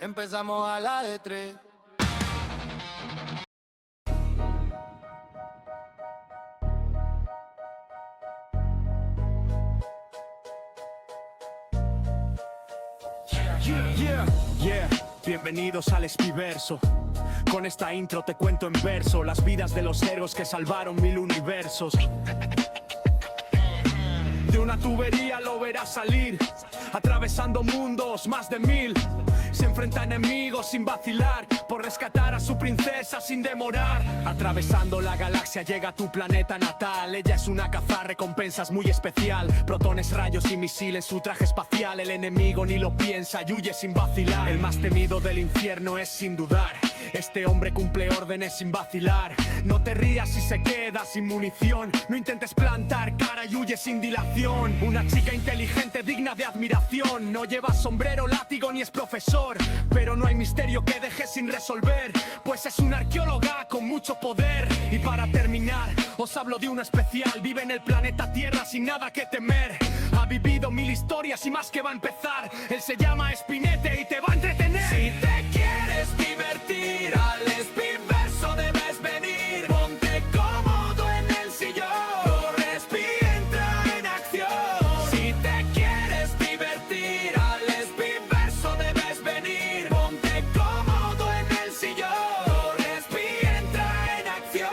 Empezamos a la de tres. Yeah, bienvenidos al Espiverso. Con esta intro te cuento en verso las vidas de los héroes que salvaron 1000 universos. De una tubería lo verás salir, atravesando mundos, más de 1000. Se enfrenta a enemigos sin vacilar, por rescatar a su princesa sin demorar. Atravesando la galaxia llega a tu planeta natal. Ella es una cazarrecompensas muy especial. Protones, rayos y misiles, su traje espacial. El enemigo ni lo piensa y huye sin vacilar. El más temido del infierno es sin dudar. Este hombre cumple órdenes sin vacilar. No te rías si se queda sin munición. No intentes plantar cara y huye sin dilación. Una chica inteligente digna de admiración. No lleva sombrero, látigo ni es profesor, pero no hay misterio que deje sin resolver, pues es una arqueóloga con mucho poder. Y para terminar, os hablo de una especial. Vive en el planeta Tierra sin nada que temer. Ha vivido 1000 historias y más que va a empezar. Él se llama Espinete y te va a entretener. Si te quieres divertir, al Espiverso debes venir. Ponte cómodo en el sillón. Corre, Espi, entra en acción. Si te quieres divertir, al Espiverso debes venir. Ponte cómodo en el sillón. Corre, Espi, entra en acción.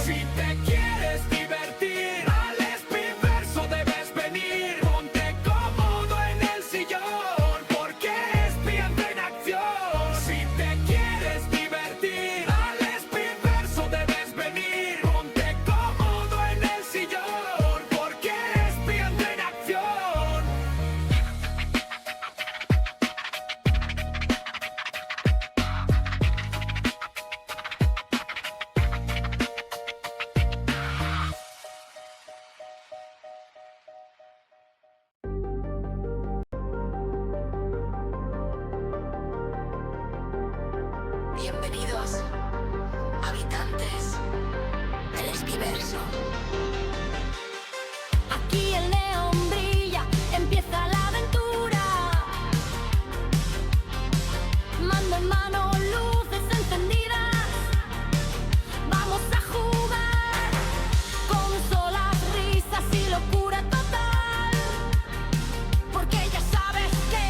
Si te quieres divertir, al Espiverso debes venir. Ponte cómodo en el sillón, porque Espi entra en acción. Si te quieres divertir, al Espiverso debes venir. Ponte cómodo en el sillón, porque Espi entra en acción. Bienvenidos, habitantes del Espiverso. Aquí el neón brilla, empieza la aventura. Mando en mano, luces encendidas. Vamos a jugar, consolas, risas y locura total. Porque ya sabes que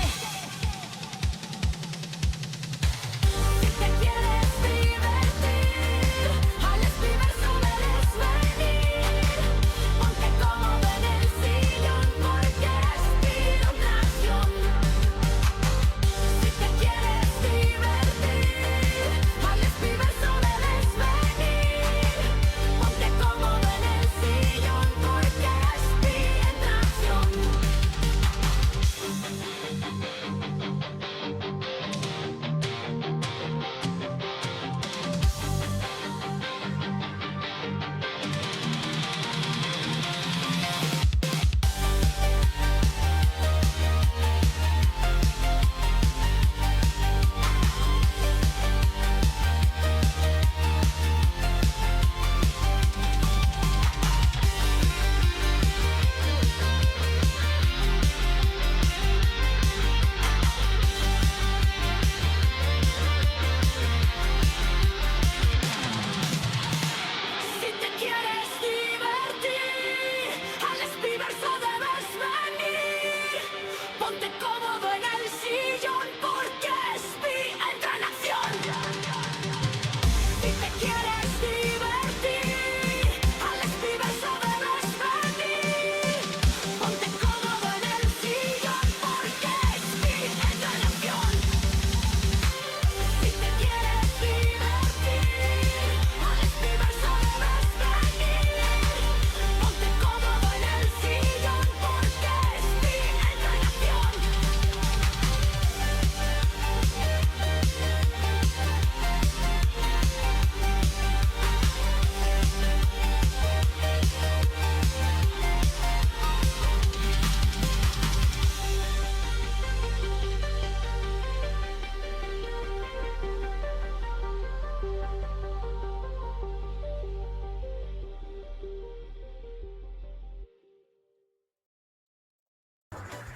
si te quieres divertir, al Espiverso debes venir. Ponte cómodo en el sillón.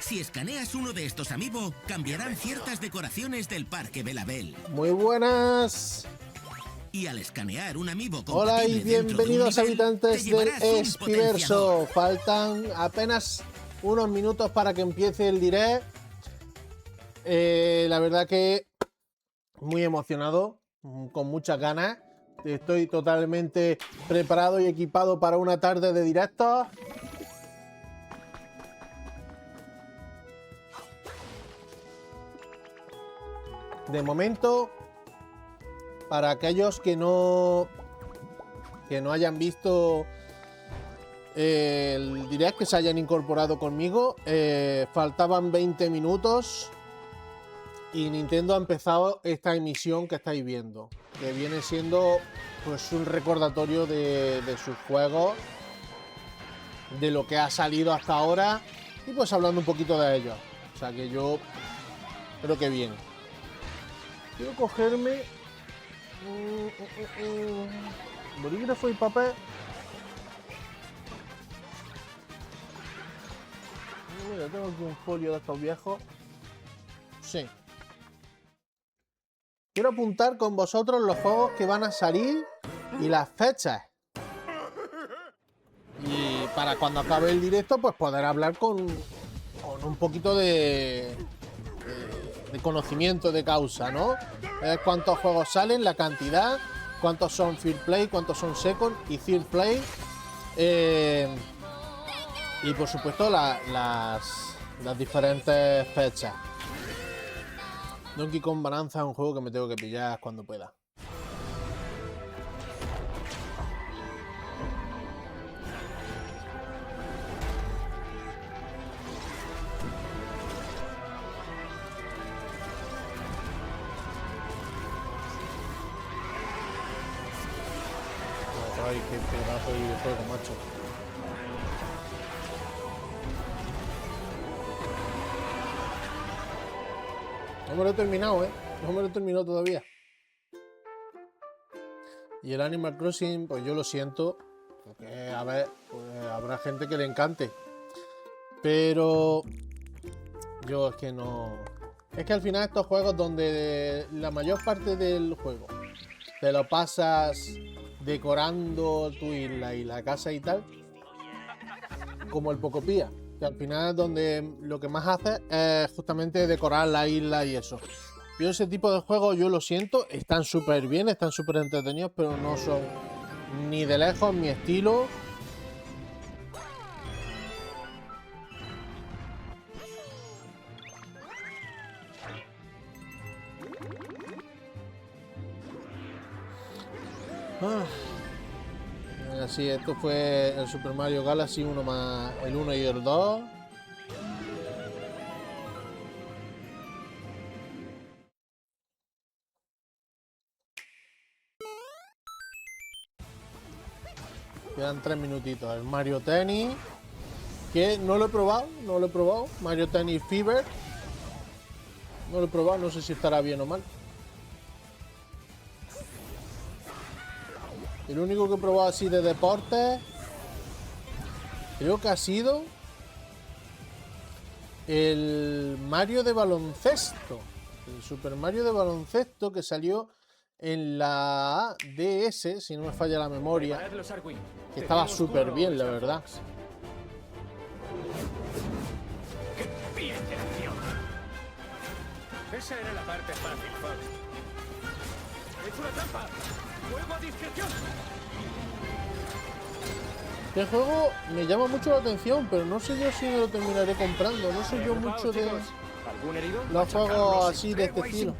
Si escaneas uno de estos amiibo, cambiarán ciertas decoraciones del Parque Belabel. Muy buenas. Y al escanear un amiibo Hola y compatible dentro de un bienvenidos nivel, habitantes te del llevarás un Espiverso. potenciador. Faltan apenas unos minutos para que empiece el direct. La verdad que muy emocionado, con muchas ganas. Estoy totalmente preparado y equipado para una tarde de directos. De momento, para aquellos que no hayan visto el direct, que se hayan incorporado conmigo, faltaban 20 minutos y Nintendo ha empezado esta emisión que estáis viendo, que viene siendo pues un recordatorio de sus juegos, de lo que ha salido hasta ahora y pues hablando un poquito de ellos. O sea que yo creo que bien. Quiero cogerme bolígrafo y papel. Mira, tengo aquí un folio de estos viejos. Sí. Quiero apuntar con vosotros los juegos que van a salir y las fechas. Y para cuando acabe el directo, pues poder hablar con un poquito de conocimiento de causa, ¿no? Cuántos juegos salen, la cantidad, cuántos son First Play, cuántos son Second y Third Play. Y por supuesto las diferentes fechas. Donkey Kong Bonanza es un juego que me tengo que pillar cuando pueda. Ay, qué pedazo de videojuego, macho. No me lo he terminado, no me lo he terminado todavía. Y el Animal Crossing, pues yo lo siento, porque a ver, pues habrá gente que le encante. Pero yo es que no... Es que al final estos juegos donde la mayor parte del juego te lo pasas decorando tu isla y la casa y tal, como el Pocopía, que al final donde lo que más hace es justamente decorar la isla y eso. Yo ese tipo de juegos, yo lo siento, están súper bien, están súper entretenidos, pero no son ni de lejos mi estilo. Así, esto fue el Super Mario Galaxy 1 más el 1 y el 2. Quedan 3 minutitos. El Mario Tennis, que no lo he probado, Mario Tennis Fever. No lo he probado, no sé si estará bien o mal. El único que he probado así de deporte, creo que ha sido el Mario de baloncesto. El Super Mario de baloncesto que salió en la DS, si no me falla la memoria. Que estaba súper bien, la verdad. ¡Qué bien de acción! Esa era la parte fácil, Fox. ¡Es una trampa! ¡Fuego a discreción! Este juego me llama mucho la atención, pero no sé yo si me lo terminaré comprando. No soy yo mucho de los juegos así de este estilo.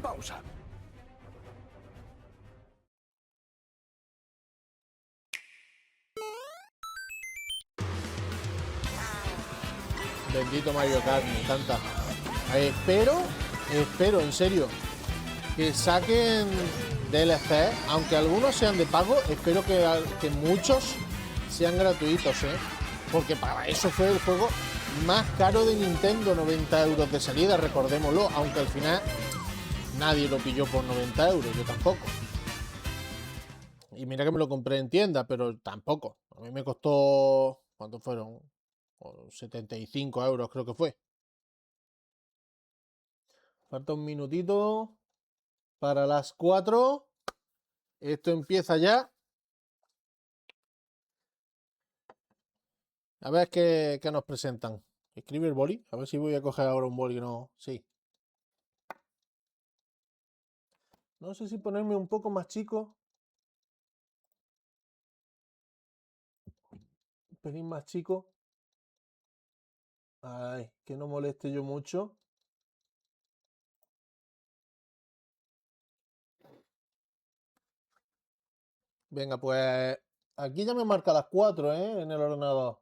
Bendito Mario Kart, me encanta. Espero, en serio, que saquen DLC, aunque algunos sean de pago, espero que muchos sean gratuitos, porque para eso fue el juego más caro de Nintendo, 90 euros de salida, recordémoslo, aunque al final nadie lo pilló por 90 euros, yo tampoco. Y mira que me lo compré en tienda, pero tampoco. A mí me costó, ¿cuánto fueron? 75 euros creo que fue. Falta un minutito para las 4. Esto empieza ya. A ver qué nos presentan. Escribe el boli. A ver si voy a coger ahora un boli. No, sí. No sé si ponerme un poco más chico. Un pelín más chico. Ay, que no moleste yo mucho. Venga, pues aquí ya me marca las 4, ¿eh? En el ordenador.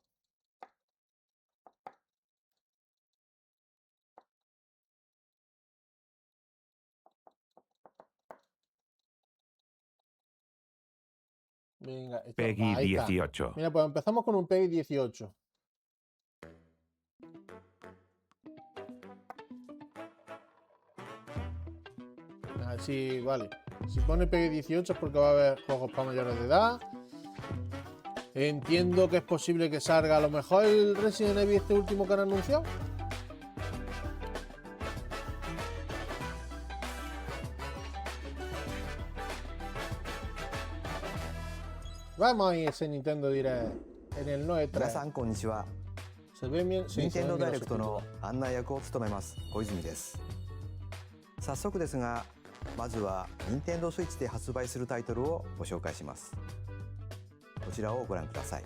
Venga, esto, Peggy ahí está. 18. Mira, pues empezamos con un Peggy 18. Así, vale. Si pone Peggy 18 es porque va a haber juegos para mayores de edad. Entiendo que es posible que salga a lo mejor el Resident Evil este último que han anunciado. Vamos a ir ese Nintendo Direct en el 皆 9.3. さんこんにちは。 Se ve bien, sí, 任 se 天堂 ven ダイ bien レ los クトの subtítulos. 案内役を務めます小泉です。早速ですが、まずは任天堂スイッチで発売するタイトルをご紹介します。こちらをご覧ください。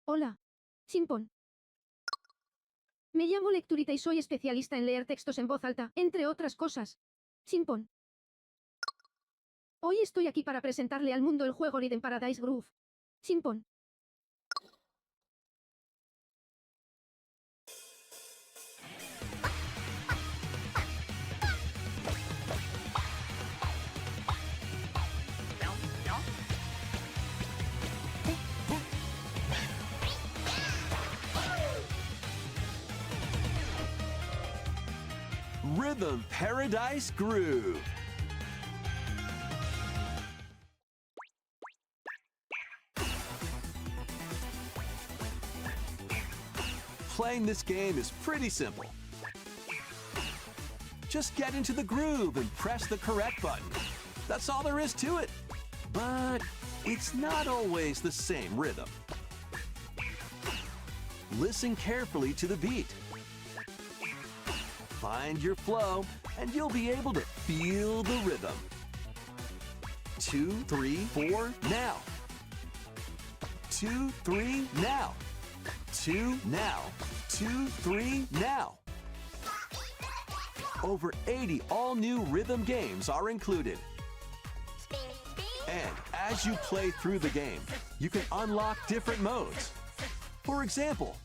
Hola. Simpon. Me llamo Lecturita y soy especialista en leer textos en voz alta, entre otras cosas. Simpon. Hoy estoy aquí para presentarle al mundo el juego Rhythm Paradise Groove. Simpon. Rhythm Paradise Groove. Playing this game is pretty simple. Just get into the groove and press the correct button. That's all there is to it. But it's not always the same rhythm. Listen carefully to the beat. Find your flow, and you'll be able to feel the rhythm. 2, 3, 4, now. 2, 3, now. 2, now. 2, 3, now. Over 80 all-new rhythm games are included. And as you play through the game, you can unlock different modes. For example,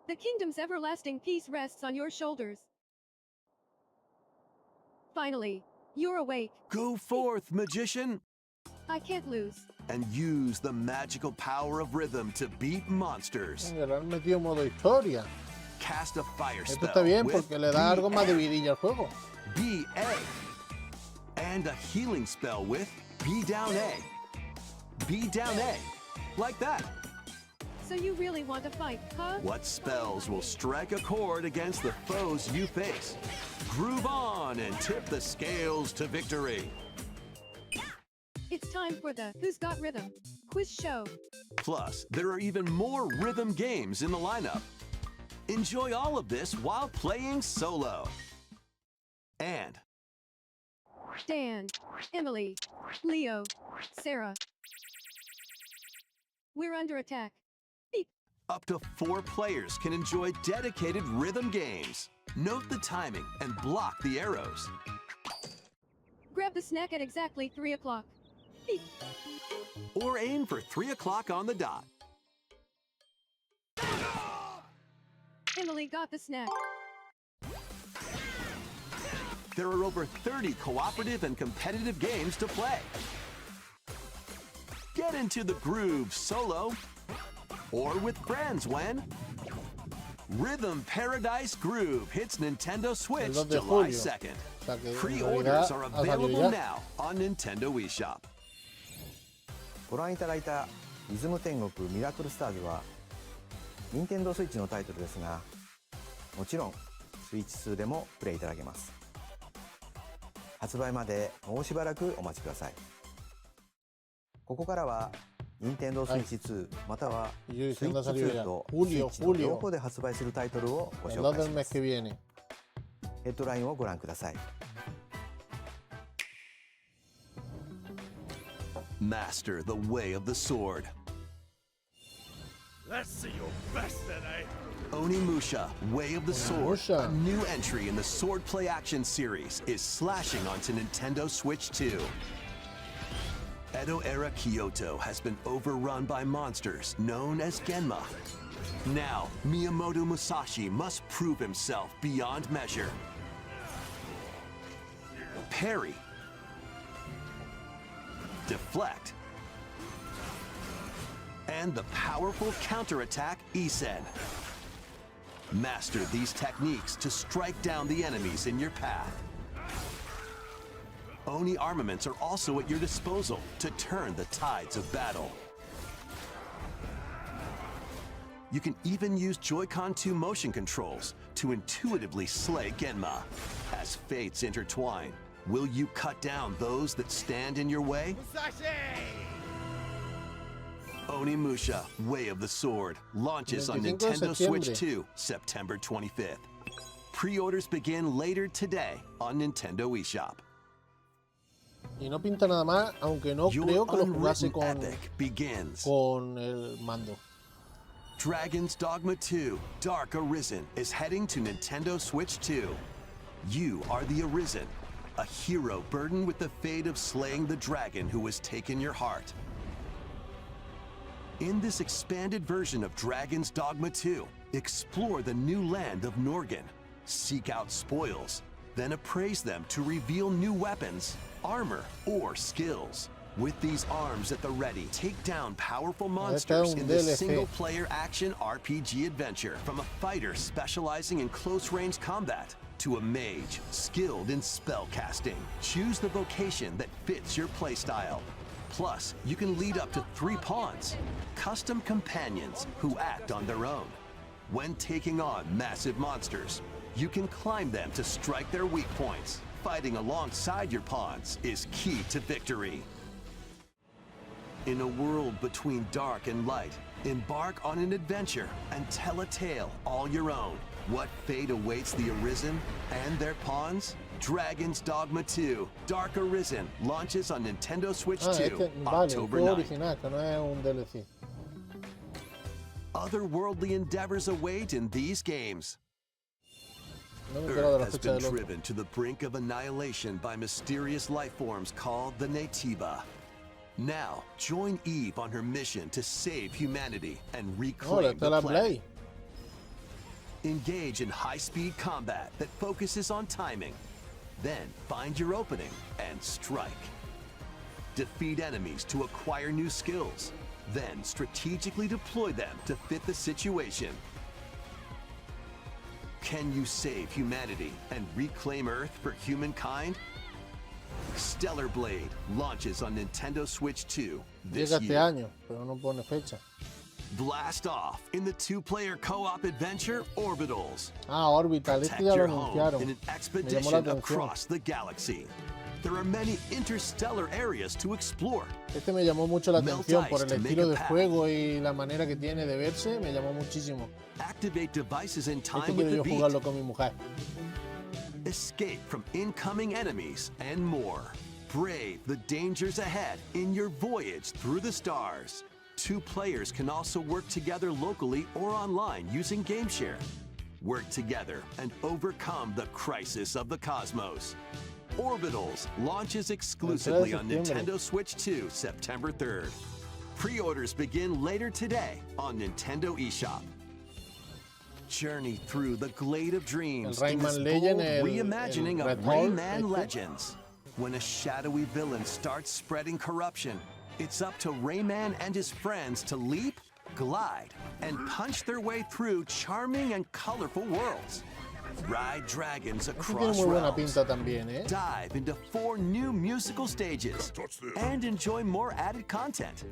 The kingdom's everlasting peace rests on your shoulders. Finally, you're awake. go forth, magician, I can't lose. and use the magical power of rhythm to beat monsters. Venga, le han metido modo historia. Cast a fire Esto está spell bien with porque le da algo más de BA. vidilla al juego. BA. And a healing spell with B down A. B down A. Like that. So you really want to fight, huh? What spells will strike a chord against the foes you face? Groove on and tip the scales to victory. It's time for the Who's Got Rhythm quiz show. Plus, there are even more rhythm games in the lineup. Enjoy all of this while playing solo. And Dan, Emily, Leo, Sarah. We're under attack. Beep. up to 4 players can enjoy dedicated rhythm games. Note the timing and block the arrows. Grab the snack at exactly 3 o'clock. Beep. Or aim for 3 o'clock on the dot. Emily got the snack. There are over 30 cooperative and competitive games to play. Get into the groove solo or with friends when Rhythm Paradise Groove hits Nintendo Switch El 2 de July julio. 2nd. O sea que en Pre-orders realidad are ha salido available ya. now on Nintendo eShop. ご覧いただいたリズム天国ミラクルスターズは任天堂スイッチのタイトルですが、もちろんスイッチ2でもプレイいただけます。発売までもうしばらくお待ちください。ここからは任天堂スイッチ2またはスイッチ2とスイッチの両方で発売するタイトルをご紹介します。ヘッドラインをご覧ください。Master the way of the sword. Let's see your best tonight. Onimusha, Way of the Sword, Onimusha. a new entry in the Swordplay Action series, is slashing onto Nintendo Switch 2. Edo-era Kyoto has been overrun by monsters known as Genma. Now, Miyamoto Musashi must prove himself beyond measure. Parry. Deflect. And the powerful counterattack Isen. Master these techniques to strike down the enemies in your path. Oni armaments are also at your disposal to turn the tides of battle. You can even use Joy-Con 2 motion controls to intuitively slay Genma. As fates intertwine, will you cut down those that stand in your way? Onimusha, Way of the Sword, launches on 25 de Nintendo Switch septiembre. 2, September 25th. Pre-orders begin later today on Nintendo eShop. Y no pinta nada más, aunque no Your creo que lo unwritten jugase epic begins. con el mando. Dragon's Dogma 2, Dark Arisen, is heading to Nintendo Switch 2. You are the Arisen, a hero burdened with the fate of slaying the dragon who has taken your heart. In this expanded version of Dragon's Dogma 2, explore the new land of Norgan, seek out spoils, then appraise them to reveal new weapons, armor, or skills. With these arms at the ready, take down powerful monsters in this single-player action RPG adventure. From a fighter specializing in close-range combat to a mage skilled in spell casting. Choose the vocation that fits your playstyle. Plus, you can lead up to 3 pawns, custom companions who act on their own. When taking on massive monsters, you can climb them to strike their weak points. Fighting alongside your pawns is key to victory. In a world between dark and light, embark on an adventure and tell a tale all your own. What fate awaits the Arisen and their pawns? Dragon's Dogma 2, Dark Arisen, launches on Nintendo Switch 2, Vale, el October juego 9th. original, que no es un DLC. Otherworldly endeavors await in these games. No me entero de la Earth has fecha been del otro. driven to the brink of annihilation by mysterious life forms called the Natiba. Now, join Eve on her mission to save humanity and No, reclaim esta the la planet. Play. Engage in high-speed combat that focuses on timing. Then find your opening and strike. Defeat enemies to acquire new skills. Then strategically deploy them to fit the situation. Can you save humanity and reclaim Earth for humankind? Stellar Blade launches on Nintendo Switch 2 this Llega este year. año, pero no pone fecha. Blast off in the 2-player co-op adventure Orbitals. Ah, Orbital, este Protect ya lo your home in anunciaron. an Me llamó la expedition atención. across the galaxy. There are many interstellar areas to explore. Este me llamó mucho la Melt atención por ice el to make estilo a de path. juego y la manera que tiene de verse, me llamó muchísimo. Activate devices in Este time quiero with yo the beat. jugarlo con mi mujer. Escape from incoming enemies and more. Brave the dangers ahead in your voyage through the stars. 2 players can also work together locally or online using GameShare. Work together and overcome the crisis of the cosmos. Orbitals launches exclusively on septiembre. Nintendo Switch 2, September 3rd. Pre-orders begin later today on Nintendo eShop. Journey through the Glade of Dreams El in this Rayman Legend, bold el reimagining Red of Hall, Rayman este. Legends. When a shadowy villain starts spreading corruption, it's up to Rayman and his friends to leap, glide, and punch their way through charming and colorful worlds. Ride dragons Este tiene across muy buena realms. pinta también, ¿eh? Dive into 4 new musical stages and enjoy more added content.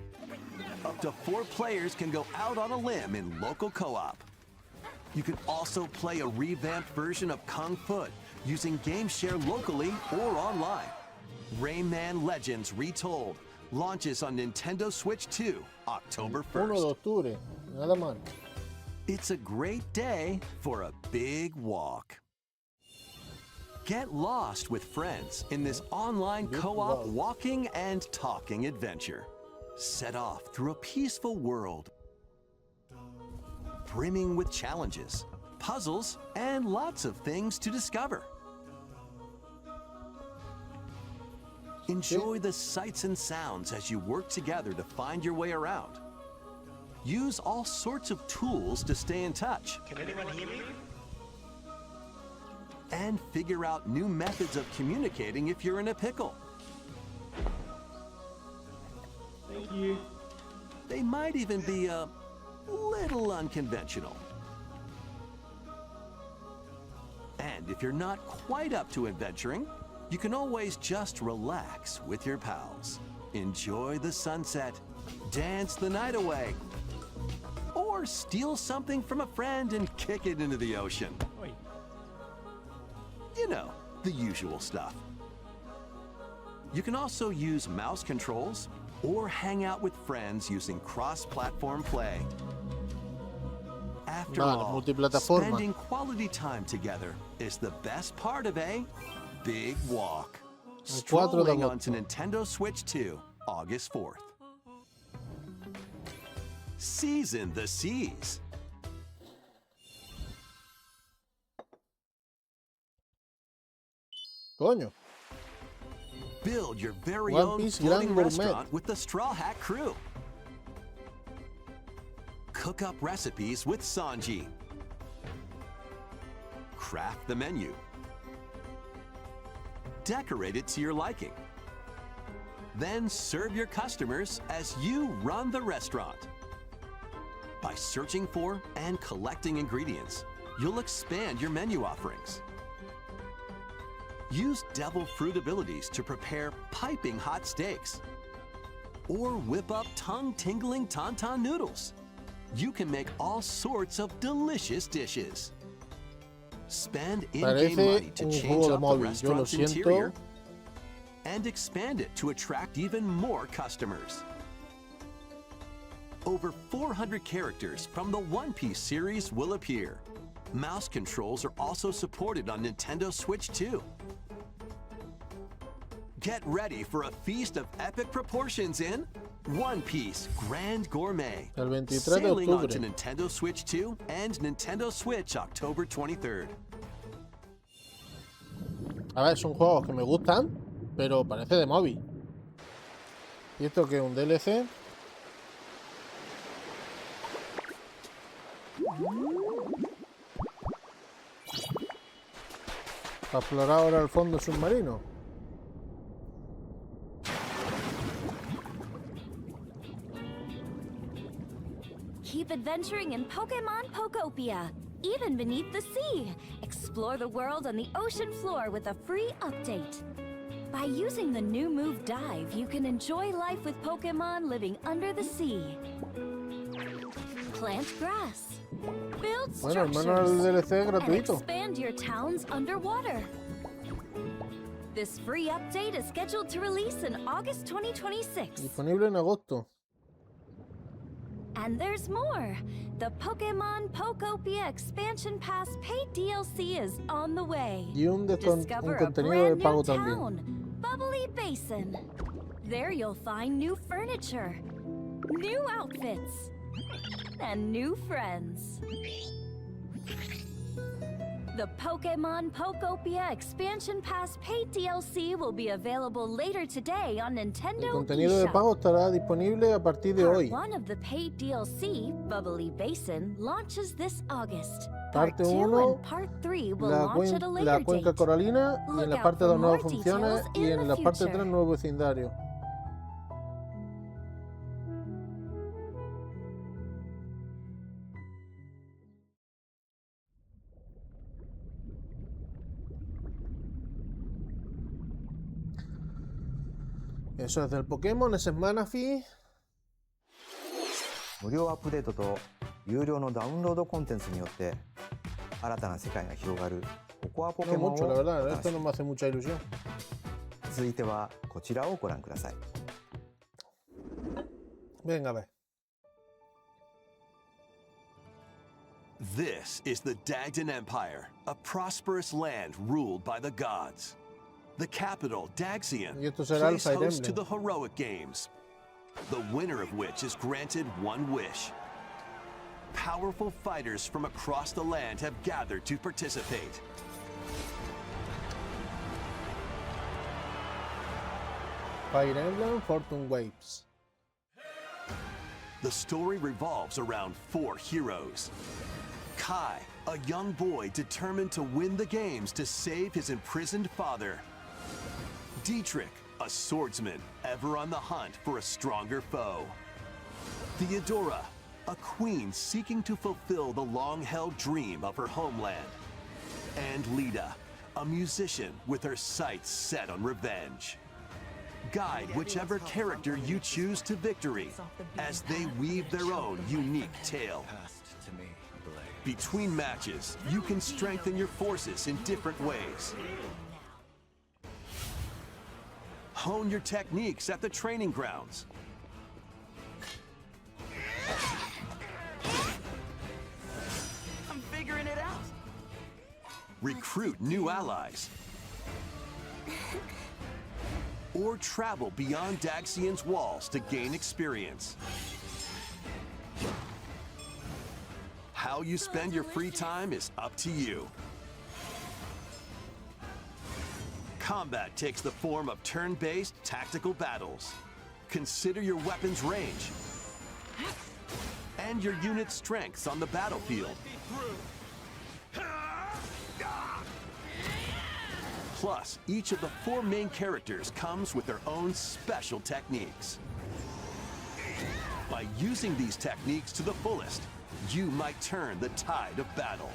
Up to 4 players can go out on a limb in local co-op. You can also play a revamped version of Kung Fu using game share locally or online. Rayman Legends Retold launches on Nintendo Switch 2, October 1 de 1st. octubre, nada mal. It's a great day for a big walk. Get lost with friends in this online co-op walking and talking adventure. Set off through a peaceful world, brimming with challenges, puzzles, and lots of things to discover. Enjoy the sights and sounds as you work together to find your way around. Use all sorts of tools to stay in touch. Can anyone hear me? And figure out new methods of communicating if you're in a pickle. Thank you. They might even be a little unconventional. And if you're not quite up to adventuring, you can always just relax with your pals. Enjoy the sunset, dance the night away, or steal something from a friend and kick it into the ocean. Oi. You know, the usual stuff. You can also use mouse controls or hang out with friends using cross-platform play. After Vale, all, multiplataforma. spending quality time together is the best part of a big walk. 4 de Strolling agosto. onto Nintendo Switch 2, August 4th. Season the seas. Coño. Build your very One own Piece floating Gran Gourmet. restaurant with the Straw Hat crew. Cook up recipes with Sanji. Craft the menu. Decorate it to your liking. Then serve your customers as you run the restaurant. By searching for and collecting ingredients, you'll expand your menu offerings. Use devil fruit abilities to prepare piping hot steaks. Or whip up tongue-tingling tauntaun noodles. You can make all sorts of delicious dishes. Spend in-game money Parece to un change juego de up the móvil. Yo lo restaurant's siento. interior and expand it to attract even more customers. Over 400 characters from the One Piece series will appear. Mouse controls are also supported on Nintendo Switch 2. Get ready for a feast of epic proportions in One Piece Grand Gourmet. El 23 de Sailing onto octubre. Nintendo Switch 2 and Nintendo Switch October 23rd. A ver, son juegos que me gustan, pero parece de móvil. ¿Y esto qué es? ¿Un DLC? Para explorar ahora el fondo submarino. Keep adventuring in Pokemon Pokopia, even beneath the sea. Explore the world on the ocean floor with a free update. By using the new move Dive, you can enjoy life with Pokemon living under the sea. Plant grass. Build Bueno, al structures. menos el DLC es And gratuito. expand your towns underwater. This free update is scheduled to release in August 2026. Disponible en agosto. And there's more. The Pokemon Pokopia Expansion Pass paid DLC is on the way. Y un Discover a contenido de brand pago new también. town, Bubbly Basin. There you'll find new furniture, new outfits, and new friends. The Pokemon Pokopia Expansion Pass paid DLC will be available later today on El Nintendo contenido de eShop. pago estará disponible a partir de Part hoy. 1 of the paid DLC, Bubbly Basin, launches this August. Parte Part 2 1, and Part 3 will La, launch at a later la cuenca date. coralina, y en Look la out parte for 2 nuevas more funciones details y in en the la parte future. 3 nuevo vecindario. Eso es del Pokémon, ese es Manaphy. 無料アップデートと有料のダウンロードコンテンツによって新たな世界が広がるココアポケ No モンを mucho, la お verdad. 楽し Esto み no に。 me hace mucha ilusión. 続いてはこちらをご覧ください。 Venga, a ver. This is the Dagdan Empire, a prosperous land ruled by the gods. The capital, Daxian, Y esto será el plays Fire host to Emblem. the heroic games, the winner of which is granted one wish. Powerful fighters from across the land have gathered to participate. Fire Emblem Fortune Waves. The story revolves around 4 heroes. Kai, a young boy determined to win the games to save his imprisoned father. Dietrich, a swordsman ever on the hunt for a stronger foe. Theodora, a queen seeking to fulfill the long-held dream of her homeland. And Lita, a musician with her sights set on revenge. Guide whichever character you choose to victory as they weave their own unique tale. Between matches, you can strengthen your forces in different ways. Hone your techniques at the training grounds. I'm figuring it out. Recruit new allies. Or travel beyond Daxian's walls to gain experience. How you spend your free time is up to you. Combat takes the form of turn-based tactical battles. Consider your weapon's range and your unit's strengths on the battlefield. Plus, each of the 4 main characters comes with their own special techniques. By using these techniques to the fullest, you might turn the tide of battle.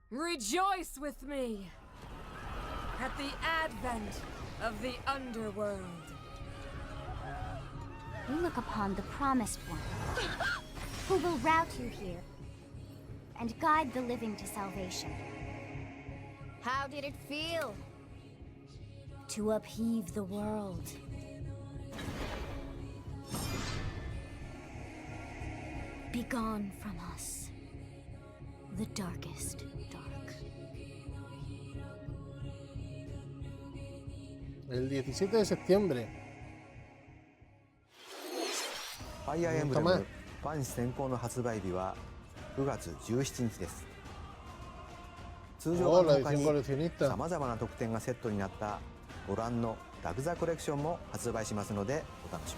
Rejoice with me at the advent of the underworld. You look upon the promised one, who will route you here and guide the living to salvation. How did it feel to upheave the world? Begone from us, the darkest dark. El 17 de septiembre. ファイアーエンブレムファン先行の発売日は9月17日です。通常版の他にさまざまな特典がセットになったご覧のラグザコレクションも発売しますのでお楽し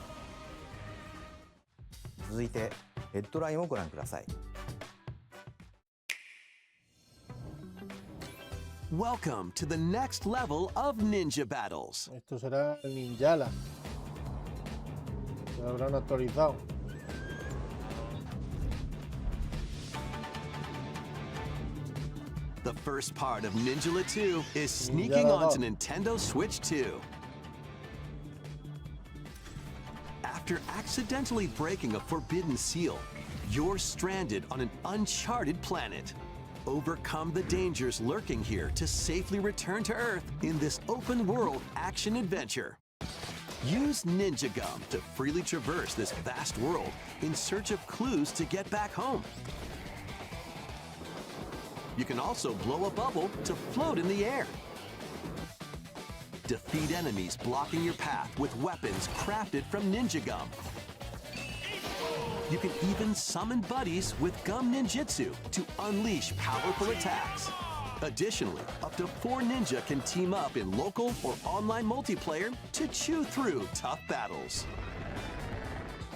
みに。続いてヘッドラインをご覧ください。 Welcome to the next level of ninja battles. Esto será el Ninjala. Se habrán actualizado. The first part of Ninjala 2 is sneaking Ninjala onto 2. Nintendo Switch 2. After accidentally breaking a forbidden seal, you're stranded on an uncharted planet. Overcome the dangers lurking here to safely return to Earth in this open-world action-adventure. Use Ninja Gum to freely traverse this vast world in search of clues to get back home. You can also blow a bubble to float in the air. Defeat enemies blocking your path with weapons crafted from Ninja Gum. You can even summon buddies with Gum Ninjutsu to unleash powerful attacks. Additionally, up to 4 ninja can team up in local or online multiplayer to chew through tough battles.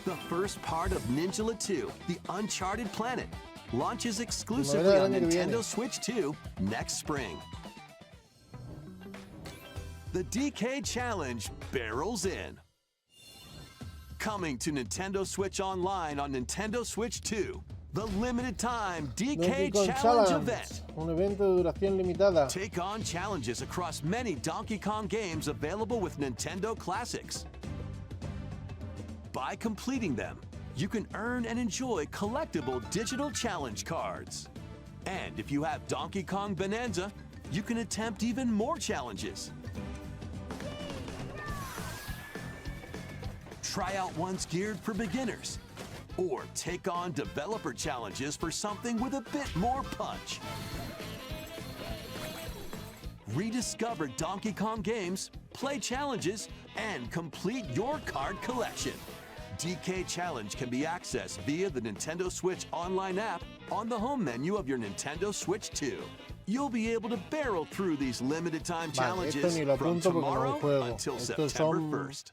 The first part of Ninjala 2, The Uncharted Planet, launches exclusively on Nintendo Switch 2 next spring. The DK Challenge barrels in. Coming to Nintendo Switch Online on Nintendo Switch 2, the limited time DK Challenge event. Un evento de duración limitada. Take on challenges across many Donkey Kong games available with Nintendo Classics. By completing them, you can earn and enjoy collectible digital challenge cards. And if you have Donkey Kong Bonanza, you can attempt even more challenges. Try out ones geared for beginners, or take on developer challenges for something with a bit more punch. Rediscover Donkey Kong games, play challenges, and complete your card collection. DK Challenge can be accessed via the Nintendo Switch online app on the home menu of your Nintendo Switch 2. You'll be able to barrel through these limited time challenges from tomorrow until September 1st.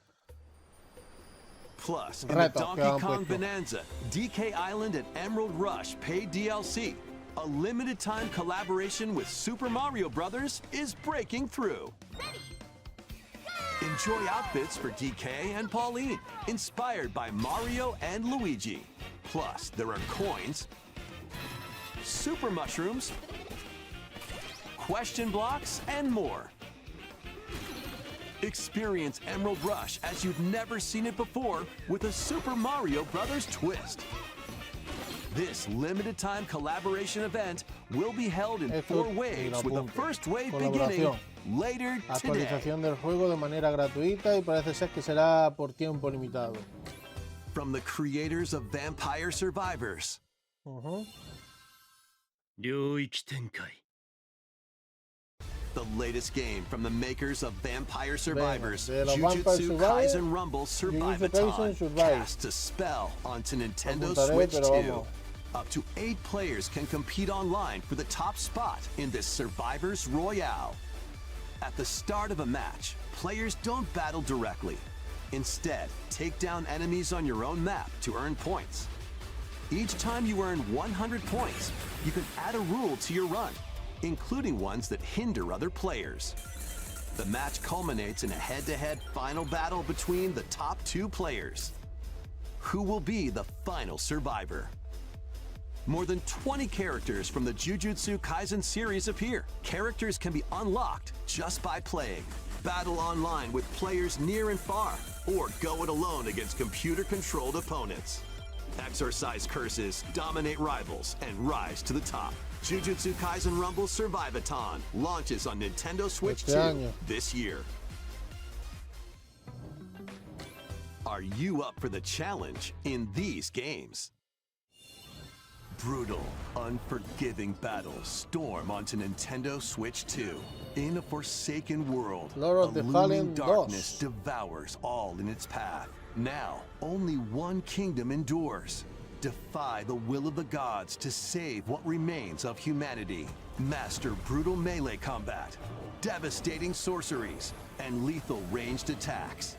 Plus, in the Donkey Kong Bonanza, DK Island and Emerald Rush paid DLC, a limited time collaboration with Super Mario Bros. Is breaking through. Enjoy outfits for DK and Pauline, inspired by Mario and Luigi. Plus, there are coins, super mushrooms, question blocks, and more. Experience Emerald Rush as you've never seen it before with a Super Mario Bros. Twist. This limited time collaboration event will be held in 4 waves, with the first wave beginning later today. Actualización del juego de manera gratuita y parece ser que será por tiempo limitado. From the creators of Vampire Survivors. The latest game from the makers of Vampire Survivors, Jujutsu Kaisen Rumble Survivathon, casts a spell onto Nintendo Switch 2. Up to 8 players can compete online for the top spot in this Survivors Royale. At the start of a match, players don't battle directly. Instead, take down enemies on your own map to earn points. Each time you earn 100 points, you can add a rule to your run, including ones that hinder other players. The match culminates in a head-to-head final battle between the top 2 players. Who will be the final survivor? More than 20 characters from the Jujutsu Kaisen series appear. Characters can be unlocked just by playing. Battle online with players near and far, or go it alone against computer-controlled opponents. Exorcise curses, dominate rivals, and rise to the top. Jujutsu Kaisen Rumble Survivathon launches on Nintendo Switch 2 this year. Are you up for the challenge in these games? Brutal, unforgiving battles storm onto Nintendo Switch 2. In a forsaken world, a looming darkness devours all in its path. Now, only one kingdom endures. Defy the will of the gods to save what remains of humanity. Master brutal melee combat, devastating sorceries, and lethal ranged attacks.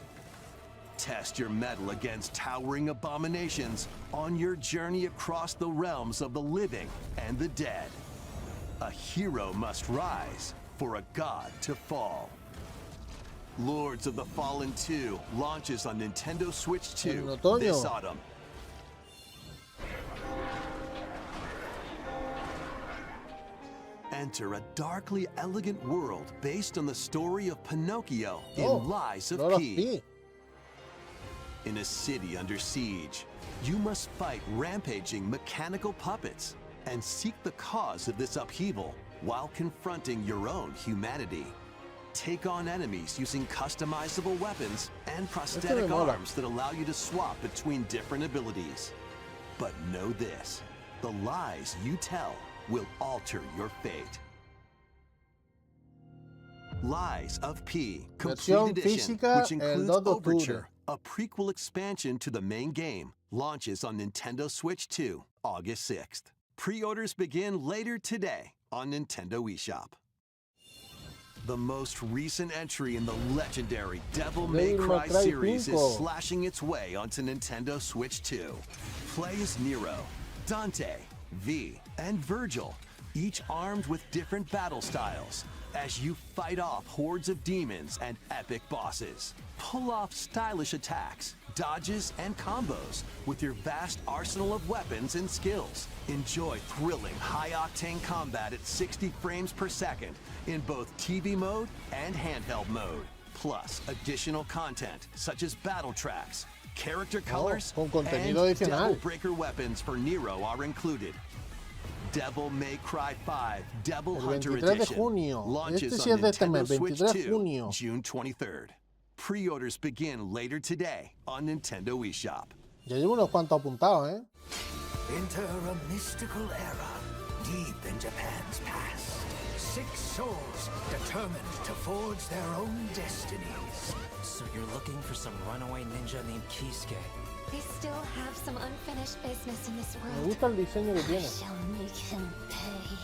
Test your mettle against towering abominations on your journey across the realms of the living and the dead. A hero must rise for a god to fall. Lords of the Fallen 2 launches on Nintendo Switch 2 this autumn. Enter a darkly elegant world based on the story of Pinocchio in Lies of P. In a city under siege, you must fight rampaging mechanical puppets and seek the cause of this upheaval while confronting your own humanity. Take on enemies using customizable weapons and prosthetic arms that allow you to swap between different abilities. But know this, the lies you tell will alter your fate. Lies of P, Complete Edition, which includes Overture, a prequel expansion to the main game, launches on Nintendo Switch 2, August 6th. Pre-orders begin later today on Nintendo eShop. The most recent entry in the legendary Devil May Cry series is slashing its way onto Nintendo Switch 2. Play as Nero, Dante, V, and Virgil, each armed with different battle styles, as you fight off hordes of demons and epic bosses. Pull off stylish attacks, dodges, and combos with your vast arsenal of weapons and skills. Enjoy thrilling, high-octane combat at 60 frames per second in both TV mode and handheld mode. Plus, additional content such as battle tracks, Character colors con and contenido adicional. Devil Breaker weapons for Nero are included. Devil May Cry 5 Devil El Hunter 23 de Edition junio. launches Este sí on es de este Nintendo mes, Switch 23 de 2, junio. June 23rd. Pre-orders begin later today on Nintendo eShop. Ya llevo unos cuantos apuntados, ¿eh? Enter a mystical era deep in Japan's past. 6 souls determined to forge their own destinies. So you're looking for some runaway ninja named Kisuke. They still have some unfinished business in this Me world. gusta el diseño que tiene. Shall make him pay.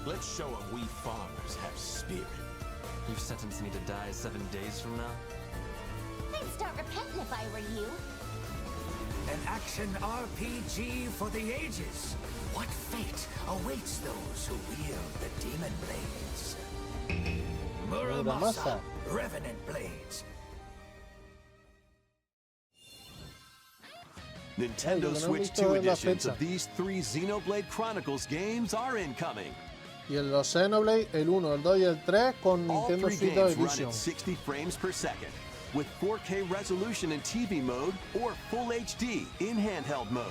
Let's show him we farmers have spirit. You sentenced me to die 7 days from now? I'd start repenting if I were you. An action RPG for the ages. What fate awaits those who wield the demon blades? Muramasa, Revenant Blades. Nintendo Switch 2 editions of these 3 Xenoblade Chronicles games are incoming. Y en los Xenoblade, el 1, el 2 y el 3 con All Nintendo 3 Switch games run Edition. at 60 frames per second, with 4K resolution in TV mode or Full HD in handheld mode.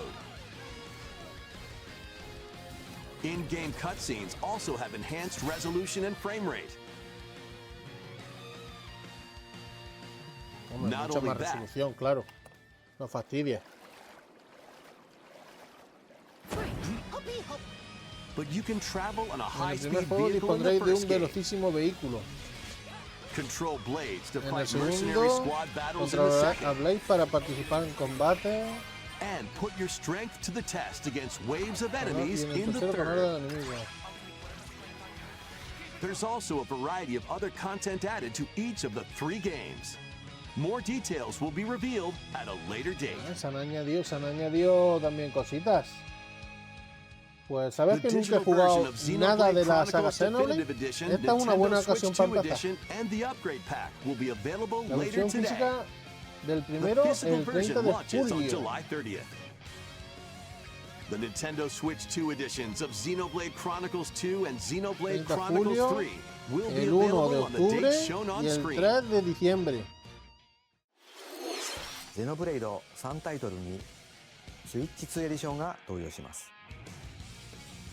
In-game cutscenes also have enhanced resolution and frame rate. Hombre, Not mucha only más that, resolución, claro. No fastidia. but you can travel on a En el high-speed primer juego vehicle in the dispondréis de first un game. velocísimo vehículo. Control blades to En el fight mercenary segundo, squad battles in the controlará a second. Blade para participar en combate. And put your strength to the test against waves of Y enemies en el in the tercero, con third. orden de enemigo. There's also a variety of other content added to each of the 3 games. More details will be revealed at a later date. Se han añadido también cositas. Pues sabes que nunca he jugado nada de la saga Xenoblade. Esta es una buena ocasión para empezar. And the upgrade pack will be available La later versión today. física del The primero physical el 30 version de launches on julio. July 30th. The Nintendo Switch 2 editions of Xenoblade Chronicles 2 and Xenoblade 30 de Chronicles julio, 3 will be el 1 de available on the octubre dates shown on y el screen. 3 de diciembre. ゼノブレイド3タイトルにスイッチ2エディションが登場します。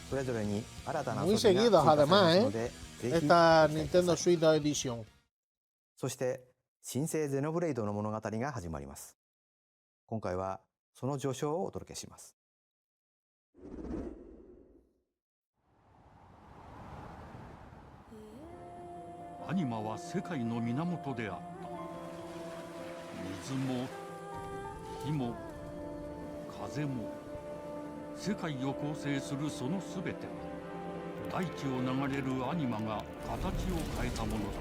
それぞれに新たな遊び Muy が追加され seguidos ます además, ので、ぜひ Esta ご期待くだ Nintendo さい。 Switch Edition. そして新生ゼノブレイドの物語が始まります。今回はその序章をお届けします。アニマは世界の源であった。水も火も風も世界を構成するそのすべては大地を流れるアニマが形を変えたものだっ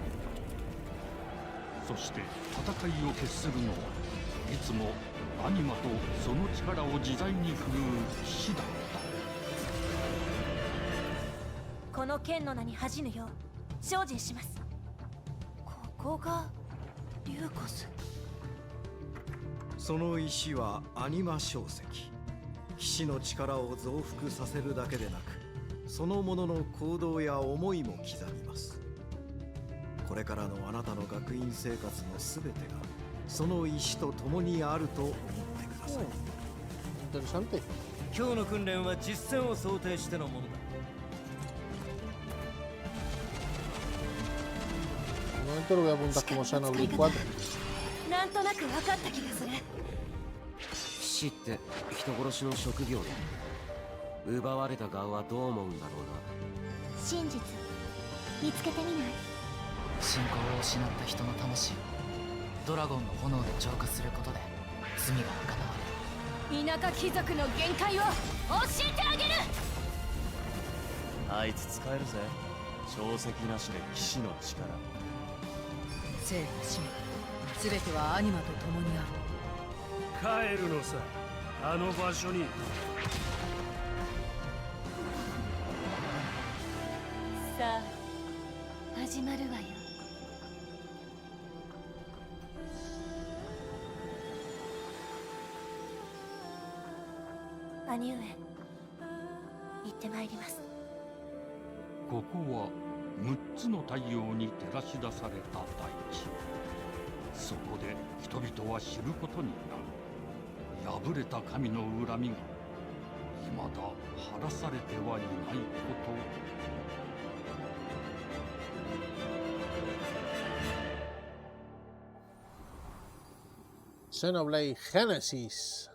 た。そして戦いを決するのはいつもアニマとその力を自在に振るう騎士だった。この剣の名に恥じぬよう精進します。ここがリューコス。その石はアニマ晶石。騎士の力を増幅させるだけでなく、そのものの行動や思いも刻みます。これからのあなたの学院生活のすべてがその石と共にあると思ってください。Interesante. 今日の訓練は実戦を想定してのものだ。De momento lo voy a apuntar como Xenoblade 4. なんとなく分かった気がする。騎士って人殺しの職業だ。奪われた側はどう思うんだろうな。真実見つけてみない？信仰を失った人の魂をドラゴンの炎で浄化することで罪が贖われる。田舎貴族の限界を教えてあげる。あいつ使えるぜ。証石なしで騎士の力。生と死すべてはアニマと共にある。帰るのさ、あの場所に。さあ始まるわよ。兄上、行ってまいります。ここは6つの太陽に照らし出された大地。そこで人々は知ることになる。敗れた神の恨みが未だ晴らされてはいないこと。Xenoblade Genesis.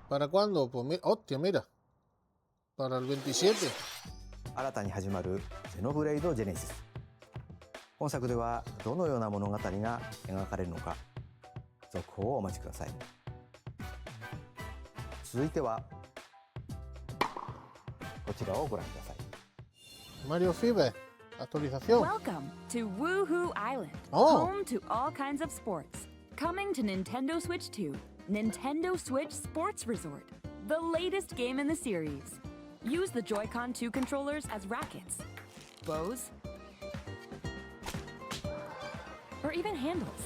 ¿Para cuándo? Pues hostia, mira. Para el 27. 新たに始まるゼノブレイド・ジェネシス。本作ではどのような物語が描かれるのか、続報をお待ちください。続いてはこちらをご覧ください。Mario Fever, actualización. Welcome to Woohoo Island, Oh. home to all kinds of sports. Coming to Nintendo Switch 2, Nintendo Switch Sports Resort, the latest game in the series. Use the Joy-Con 2 controllers as rackets, bows, or even handles.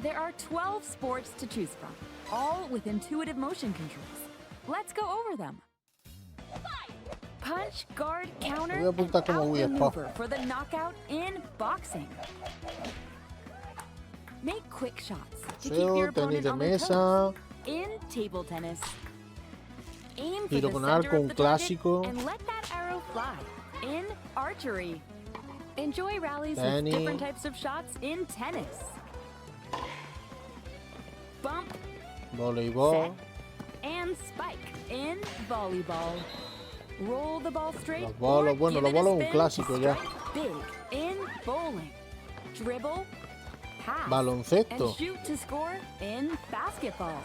There are 12 sports to choose from, all with intuitive motion controls. Let's go over them. Punch, guard, counter, Voy a apuntar como Wii and Sports. outmaneuver for the knockout in boxing. Make quick shots to keep your Boxeo, tenis opponent de on their mesa. toes. In table tennis, aim for Tiro the con center arco, of un the target clásico. and let that arrow fly. In archery, enjoy rallies with Tenis. different types of shots in tennis. Bump, Voleibol. and spike in volleyball. Roll the ball straight. Los bolos, or bueno, give los it a bolos es un spin to clásico ya. strike big in bowling. Dribble, pass, Baloncesto. and shoot to score in basketball.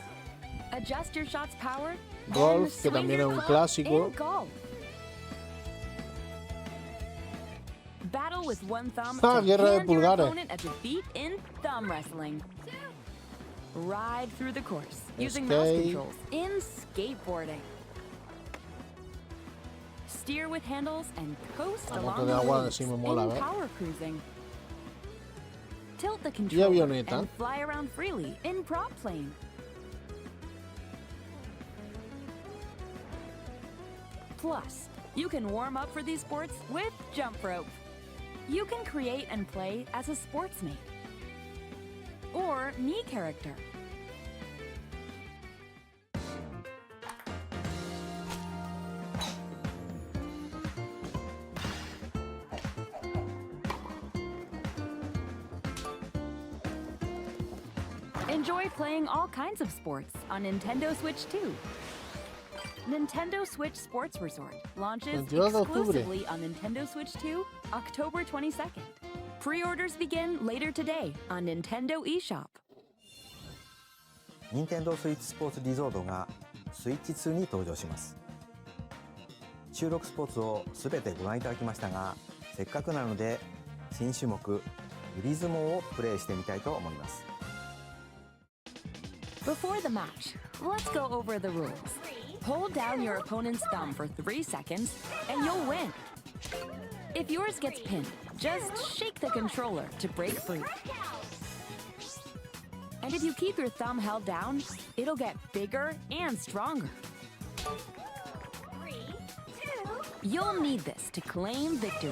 Adjust your shot's power. Golf, then que swing también your es un club clásico. in golf. Battle with one thumb Ah, to guerra de hand your pulgares. opponent a defeat in thumb wrestling. Ride through the course using mouse Skate. controls in skateboarding. Steer with handles and coast La moto along de the agua roads sí me mola, in ¿ves? power cruising. Tilt the Y controller avioneta. and fly around freely in prop plane. Plus, you can warm up for these sports with jump rope. You can create and play as a sportsmate or me character. Enjoy playing all kinds of sports on Nintendo Switch 2. Nintendo Switch Sports Resort launches 22 de octubre. exclusively on Nintendo Switch 2, October 22nd. Pre-orders begin later today on Nintendo eShop. 任天堂スイッチスポーツリゾートがスイッチ2に登場します。収録スポーツをすべてご覧いただきましたが、せっかくなので新種目グリズモをプレイしてみたいと思います。 Before the match, let's go over the rules. Hold down your opponent's thumb for 3 seconds, and you'll win. If yours gets pinned, just shake the controller to break free. And if you keep your thumb held down, it'll get bigger and stronger. You'll need this to claim victory.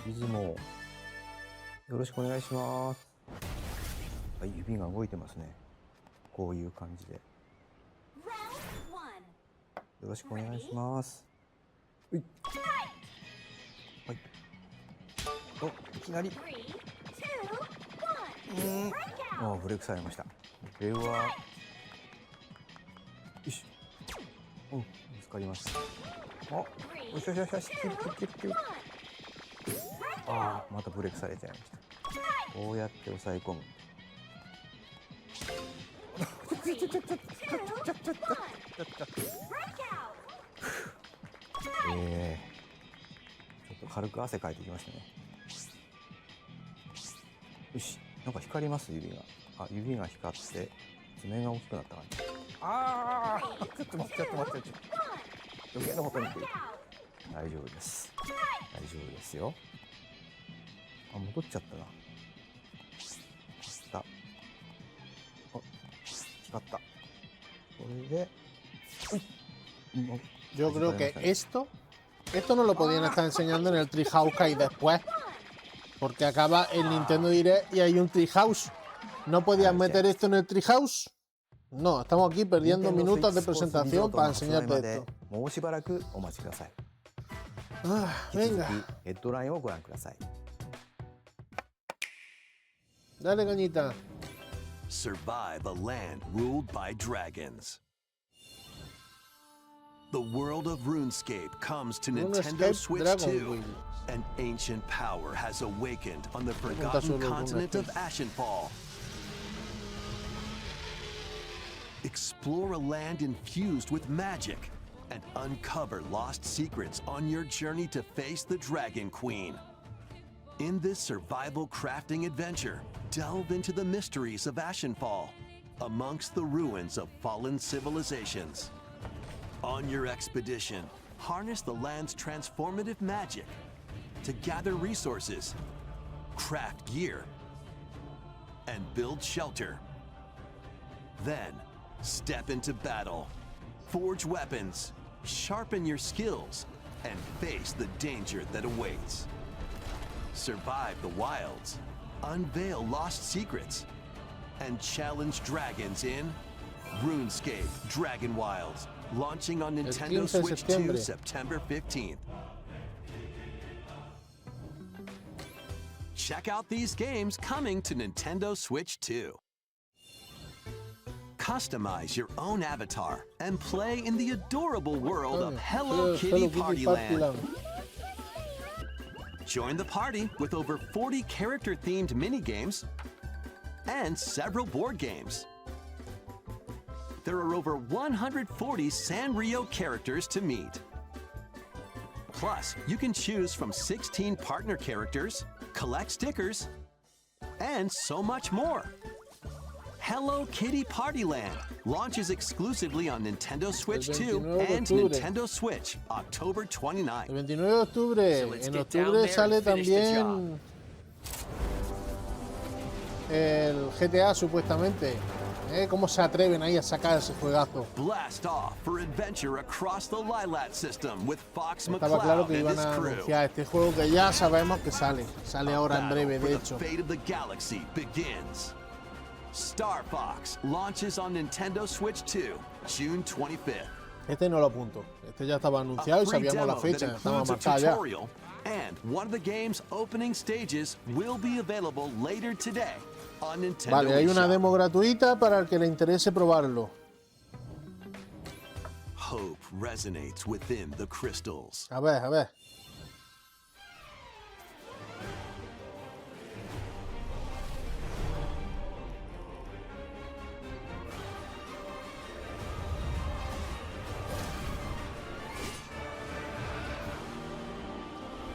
指相撲よろしくお願いします。はい、指が動いてますね。こういう感じで。よろしくお願いします。はい。はい。お、いきなり。ああ、ブレークされました。これは。よし。うん、見つかりました。あ、よしよしよしよし、キュッキュッキュッキュッ。ああ、またブレークされちゃいました。こうやって押さえ込む。ちょっと軽く汗かいてきましたね。よし、なんか光ります指が。あ、指が光って爪が大きくなった感じ。ああ、ちょっと待ってちょっと待って。余計なことにくる。大丈夫です。大丈夫ですよ。あ、戻っちゃったな。光った。あ、光った。これで、Yo creo que esto no lo podían estar enseñando en el Treehouse que hay después. Porque acaba el Nintendo Direct y hay un Treehouse. ¿No podían meter esto en el Treehouse? No, estamos aquí perdiendo minutos de presentación para enseñarte esto. Venga. Dale, cañita. Survive a land ruled by dragons. The world of RuneScape comes to Nintendo Switch 2. An ancient power has awakened on the forgotten continent of Ashenfall. Explore a land infused with magic and uncover lost secrets on your journey to face the Dragon Queen. In this survival crafting adventure, delve into the mysteries of Ashenfall, amongst the ruins of fallen civilizations. On your expedition, harness the land's transformative magic to gather resources, craft gear, and build shelter. Then, step into battle, forge weapons, sharpen your skills, and face the danger that awaits. Survive the wilds, unveil lost secrets, and challenge dragons in RuneScape Dragon Wilds, launching on Nintendo Switch 2 September 15th. Check out these games coming to Nintendo Switch 2. Customize your own avatar and play in the adorable world of Hello Kitty Party Land. Join the party with over 40 character-themed minigames and several board games. There are over 140 Sanrio characters to meet. Plus, you can choose from 16 partner characters, collect stickers, and so much more. Hello Kitty Party Land launches exclusively on Nintendo Switch 2 and Nintendo Switch October 29th. El 29 de octubre. En octubre sale también el GTA supuestamente. ¿Cómo se atreven ahí a sacar ese juegazo? Blast off for adventure across the Lilat system with Fox Estaba claro McCloud que and iban his a crew. anunciar este juego que ya sabemos que sale. Sale ahora en breve, de hecho. The fate of the galaxy begins. Star Fox launches on Nintendo Switch 2, June 25th. Este no lo apunto. Este ya estaba anunciado y sabíamos la fecha. Estaba marcada ya. And one of the game's opening stages will be available later today on Nintendo Vale, hay una eShop. demo gratuita para el que le interese probarlo. Hope resonates within the crystals. A ver, a ver.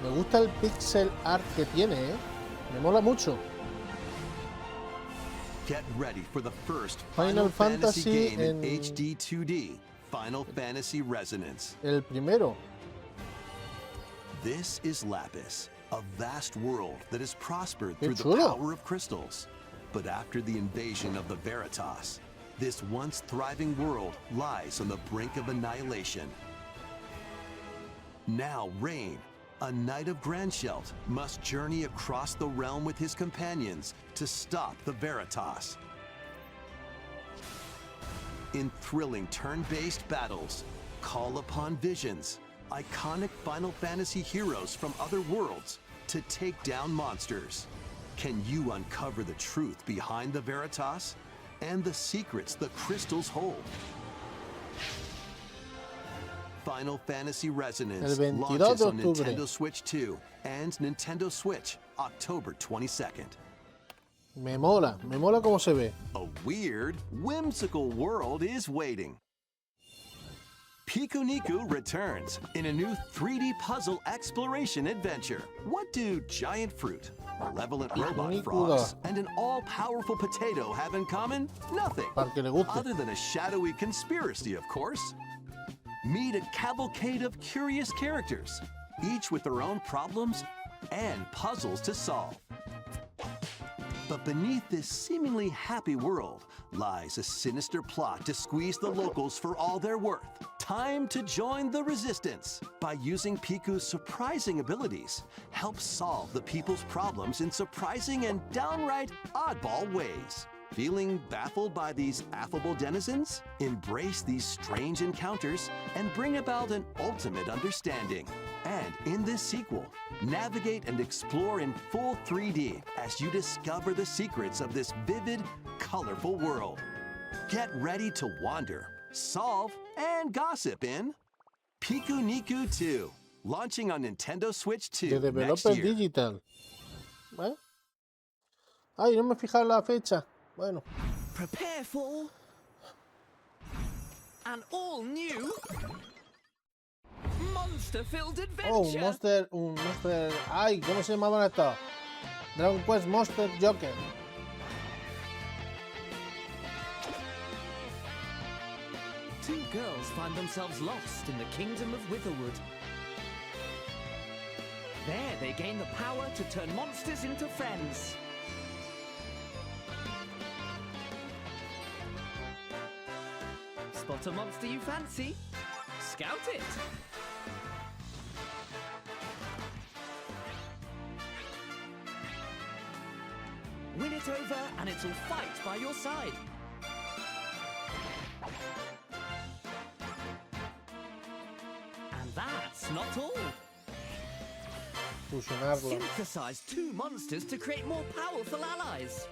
Me gusta el pixel art que tiene, ¿eh? Me mola mucho. Get ready for the first Final Fantasy game in en- HD 2D, Final Fantasy Resonance. El primero. This is Lapis, a vast world that has prospered Qué through the chulo. power of crystals. But after the invasion of the Veritas, this once thriving world lies on the brink of annihilation. Now Rain, a knight of Grandshelt, must journey across the realm with his companions to stop the Veritas. In thrilling turn-based battles, call upon visions, iconic Final Fantasy heroes from other worlds to take down monsters. Can you uncover the truth behind the Veritas and the secrets the crystals hold? Final Fantasy Resonance El 22 launches de on octubre. Nintendo Switch 2 and Nintendo Switch October 22nd. Me mola cómo se ve. A weird, whimsical world is waiting. Piku Niku returns in a new 3D puzzle exploration adventure. What do giant fruit, malevolent robot Niku frogs, and an all-powerful potato have in common? Nothing. Para que le guste. Other than a shadowy conspiracy, of course. Meet a cavalcade of curious characters, each with their own problems and puzzles to solve. But beneath this seemingly happy world lies a sinister plot to squeeze the locals for all they're worth. time to join the resistance. By using Piku's surprising abilities, help solve the people's problems in surprising and downright oddball ways. Feeling baffled by these affable denizens? Embrace these strange encounters and bring about an ultimate understanding. And in this sequel, navigate and explore in full 3D as you discover the secrets of this vivid, colorful world. Get ready to wander, solve, and gossip in Piku Niku 2, launching on Nintendo Switch 2 De next Developer year. Digital. ¿Vale? Ay, no me he fijado en la fecha. Bueno. Prepare for an all-new monster-filled adventure. Oh, un monster. Ay, ¿cómo se llamaban estos? Dragon Quest Monster Joker. Two girls find themselves lost in the kingdom of Witherwood. There, they gain the power to turn monsters into friends. Spot a monster you fancy? Scout it! Win it over and it'll fight by your side. And that's not all. Fusionarlo. Synthesize two monsters to create more powerful allies.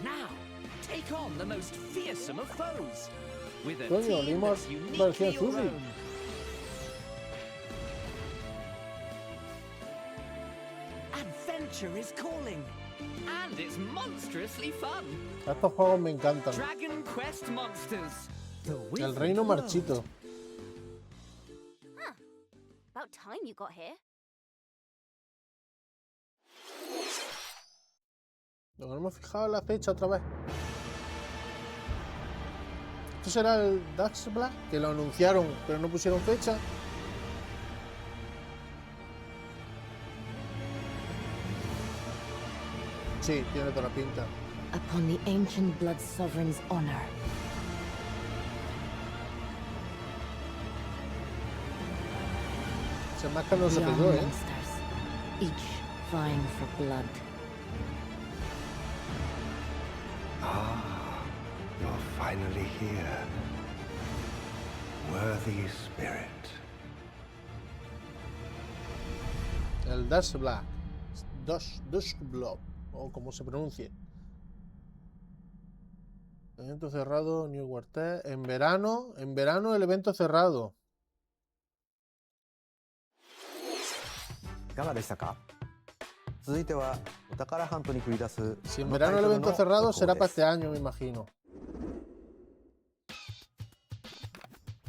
Now, take on the most fearsome of foes with a Coño, team Limos that's uniquely versión your Suzy. own. Adventure is calling, and it's monstrously fun. Estos juegos me encantan. Dragon Quest Monsters. El Reino Marchito. Huh. About time you got here. No hemos fijado en la fecha otra vez. ¿Esto será el Dax Black? Que lo anunciaron, pero no pusieron fecha. Sí, tiene toda la pinta. Upon the ancient blood sovereign's honor. Se marca no se We are quedó, ¿eh? monsters, each vying for blood. Ah, you're finally here. Worthy spirit. El Dash Black. Dusk Blob. O como se pronuncie. Evento cerrado, New Quartet. En verano el evento cerrado. いかがでしたか？続いてはお宝ハントに繰り出す Si en verano el evento cerrado será para este año, me imagino.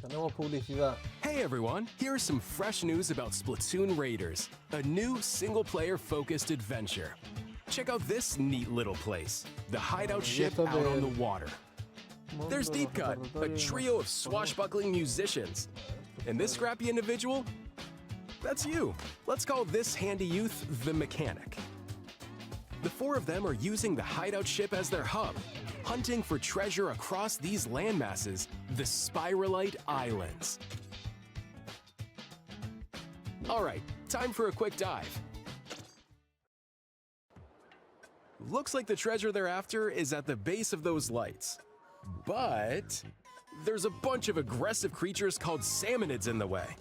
Tenemos publicidad. Hey everyone, here is some fresh news about Splatoon Raiders, a new single-player focused adventure. Check out this neat little place, the hideout ship out on the water. There's Deep Cut, a trio of swashbuckling musicians. And this scrappy individual? That's you. Let's call this handy youth the Mechanic. The four of them are using the hideout ship as their hub, hunting for treasure across these landmasses, the Spiralite Islands. Alright, time for a quick dive. Looks like the treasure they're after is at the base of those lights. But there's a bunch of aggressive creatures called salmonids in the way.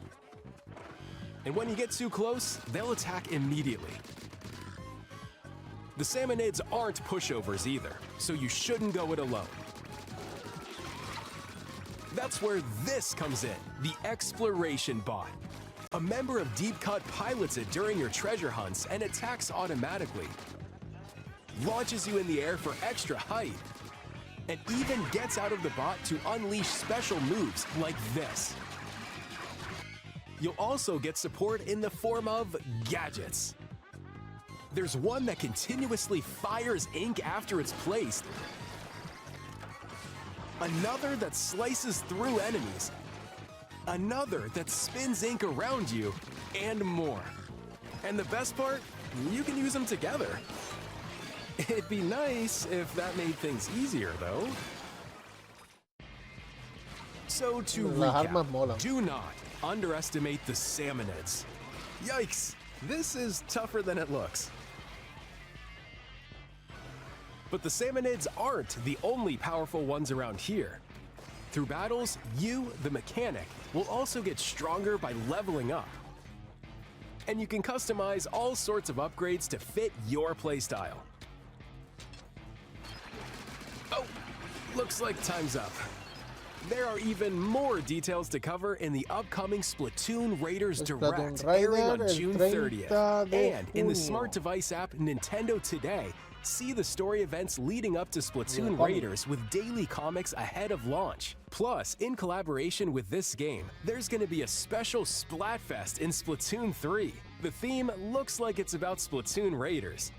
And when you get too close, they'll attack immediately. The salmonids aren't pushovers either, so you shouldn't go it alone. That's where this comes in, the Exploration Bot. A member of Deep Cut pilots it during your treasure hunts and attacks automatically. Launches you in the air for extra height. And even gets out of the bot to unleash special moves like this. You'll also get support in the form of gadgets. There's one that continuously fires ink after it's placed. Another that slices through enemies. Another that spins ink around you, and more. And the best part, you can use them together. It'd be nice if that made things easier, though. So to Las armas recap, molan. do not underestimate the Salmonids. Yikes, this is tougher than it looks. But the Salmonids aren't the only powerful ones around here. Through battles, you, the mechanic, will also get stronger by leveling up. And you can customize all sorts of upgrades to fit your playstyle. Oh, looks like time's up. There are even more details to cover in the upcoming Splatoon Raiders Direct, airing on June 30th. And in the smart device app Nintendo Today, see the story events leading up to Splatoon Raiders with daily comics ahead of launch. Plus, in collaboration with this game, there's going to be a special Splatfest in Splatoon 3. The theme looks like it's about Splatoon Raiders.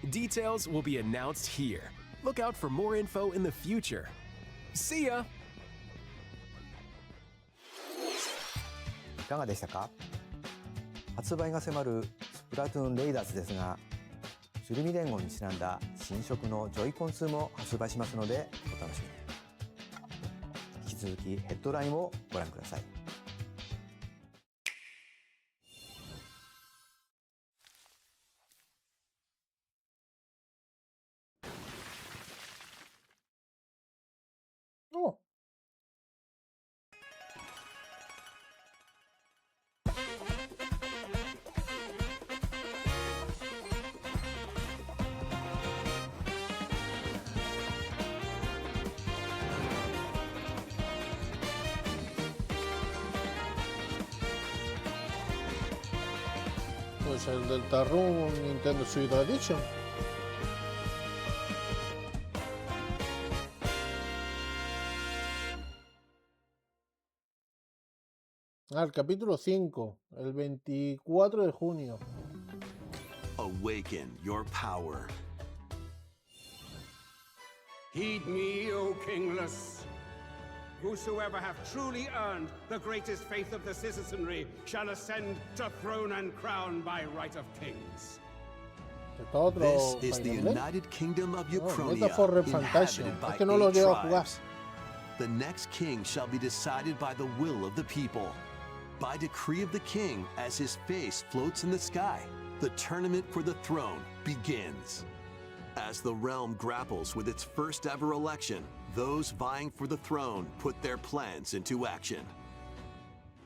Details will be announced here. Look out for more info in the future. See ya! いかがでしたか？発売が迫るスプラトゥーンレイダーズですが、シュルミ連合にちなんだ新色のジョイコン2も発売しますのでお楽しみに。引き続きヘッドラインをご覧ください。Oh. Pues el Deltarune Nintendo Switch Edition. El capítulo 5, el 24 de junio. Awaken your power. Heed me, O kingless. Whosoever hath truly earned the greatest faith of the citizenry shall ascend to throne and crown by right of kings. This is the United Kingdom of Ukraine, inhabited by 8 tribes. The next king shall be decided by the will of the people. By decree of the king, as his face floats in the sky, the tournament for the throne begins. As the realm grapples with its first ever election, those vying for the throne put their plans into action.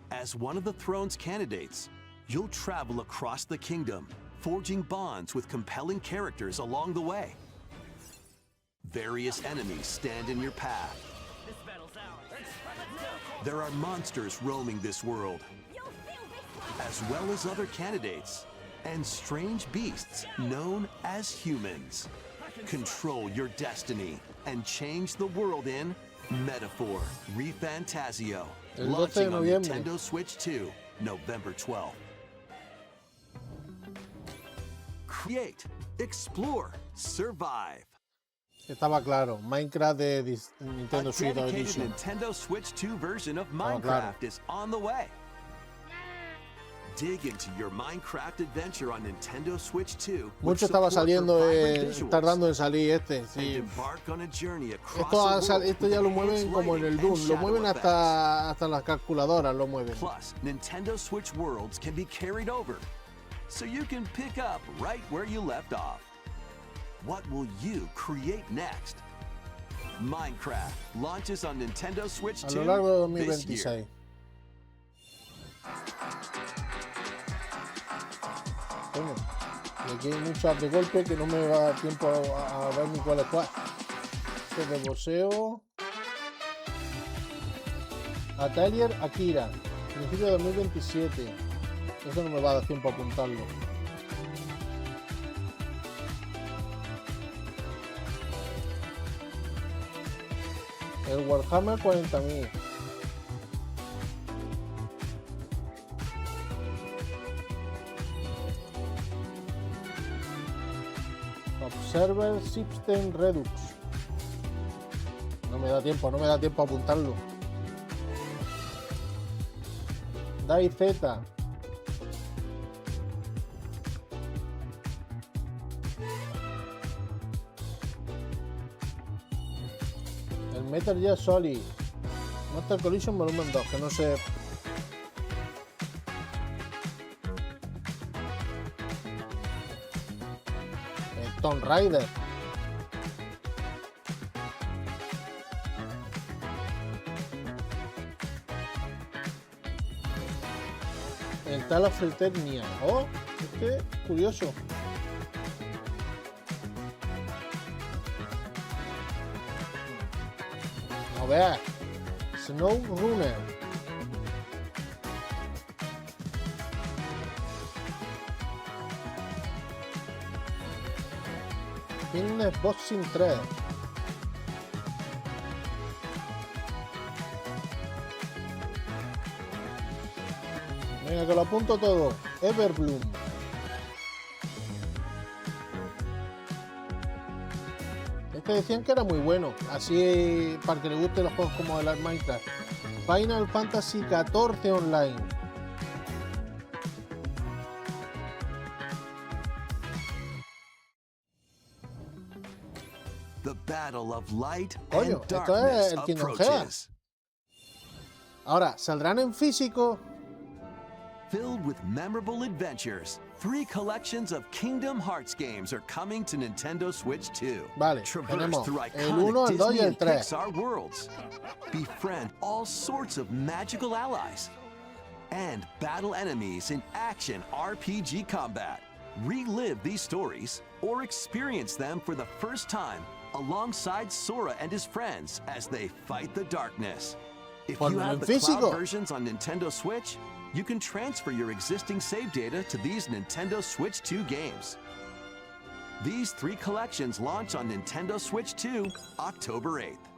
As one of the throne's candidates, you'll travel across the kingdom, forging bonds with compelling characters along the way. Various enemies stand in your path. There are monsters roaming this world, as well as other candidates, and strange beasts known as humans. Control your destiny and change the world in Metaphor ReFantasio, launching on Nintendo Switch 2, November 12th. Create, explore, survive. Estaba claro, Minecraft de Nintendo Switch Edition. Nintendo Switch 2 version of Minecraft is on the way. Dig into your Minecraft adventure on Nintendo Switch 2. Mucho estaba saliendo, tardando en salir este. Sí. Esto ya lo mueven como en el Doom, lo mueven hasta las calculadoras, lo mueven. Plus, Nintendo Switch worlds can be carried over, so you can pick up right where you left off. What will you create next? Minecraft launches on Nintendo Switch 2 a lo largo de this 2026. year. Coño, y aquí hay muchas de golpe que no me va a dar tiempo a ver ni cuál es cuál. Este de boxeo. Atelier Akira, principio de 2027. Eso no me va a dar tiempo a apuntarlo. El Warhammer 40.000. Observer System Redux. No me da tiempo a apuntarlo. DayZ. El Metal Gear Solid. Mortal Collision Volumen 2, que no sé. Tomb Raider. El Tale of Eternia. Oh, este curioso. No veas. Snow Runner. Fitness Boxing 3. Venga, que lo apunto todo. Everbloom. Este decían que era muy bueno. Así para que le gusten los juegos como el Minecraft. Final Fantasy XIV Online. The battle of light Coño, and esto es darkness el Kingdom approaches. Hearts. Ahora, ¿saldrán en físico? Filled with memorable adventures, 3 collections of Kingdom Hearts games are coming to Nintendo Switch 2. Vale, Traverse tenemos through el 1, iconic el 2 y Disney el and 3. Pixar worlds. Befriend all sorts of magical allies. And battle enemies in action RPG combat. Relive these stories or experience them for the first time alongside Sora and his friends as they fight the darkness. If you have the cloud versions on Nintendo Switch, you can transfer your existing save data to these Nintendo Switch 2 games. These 3 collections launch on Nintendo Switch 2 October 8th.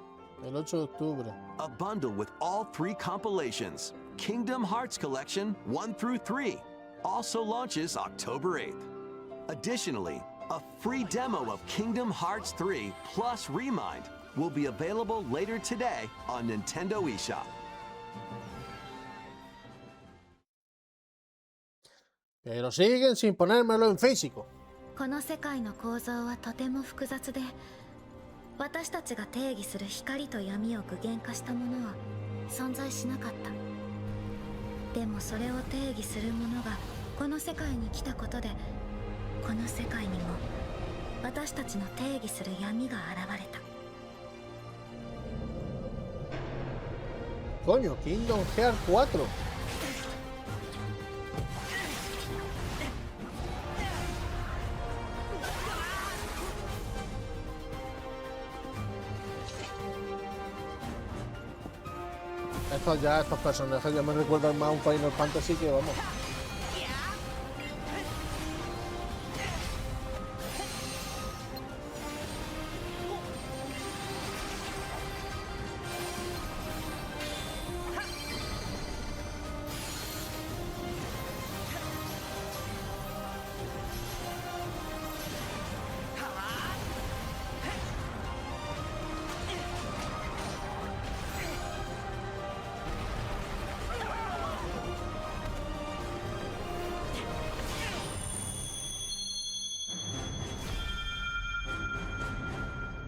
El 8 de octubre. A bundle with all 3 compilations, Kingdom Hearts Collection 1 through 3, also launches October 8th. Additionally, a free demo of Kingdom Hearts 3 plus Remind will be available later today on Nintendo eShop. Pero siguen sin ponérmelo en físico. この世界の構造はとても複雑で、私たちが定義する光と闇を具現化したものは存在しなかった。でもそれを定義するものがこの世界に来たことで、この世界にも私たちの定義する闇が現れた。 Coño, Kingdom Hearts 4. Estos personajes ya me recuerdan más a un Final Fantasy que vamos.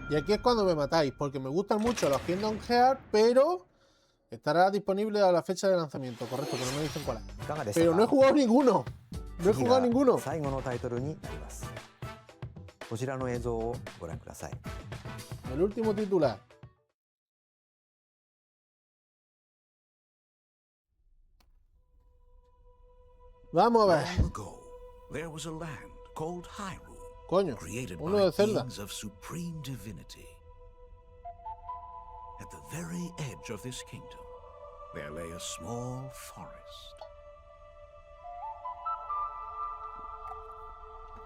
Y aquí es cuando me matáis, porque me gustan mucho los Kingdom Hearts, pero estará disponible a la fecha de lanzamiento, correcto, que no me dicen cuál es. Pero no he jugado ninguno. No he jugado ninguno. 最後のタイトルになります。こちらの映像をご覧ください。 El último titular. Vamos a ver. Long ago, there was a land called Hyrule. Coño, created uno by de Zelda. beings of supreme divinity. At the very edge of this kingdom, there lay a small forest.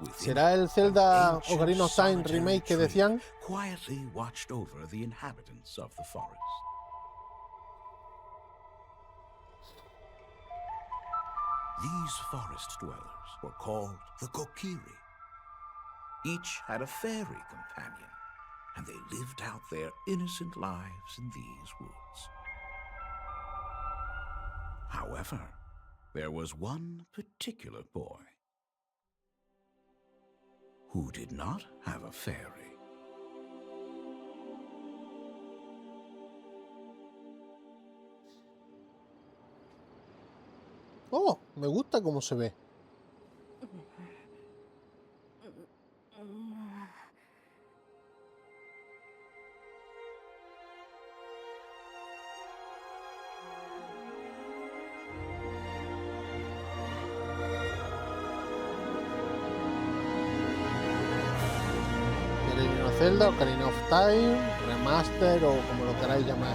Within ¿Será el Zelda ancient Ocarina of Time solitary remake que tree decían? quietly watched over the inhabitants of the forest. These forest dwellers were called the Kokiri. Each had a fairy companion, and they lived out their innocent lives in these woods. However, there was one particular boy who did not have a fairy. Oh, me gusta cómo se ve. Zelda, Ocarina of Time, Remaster o como lo queráis llamar.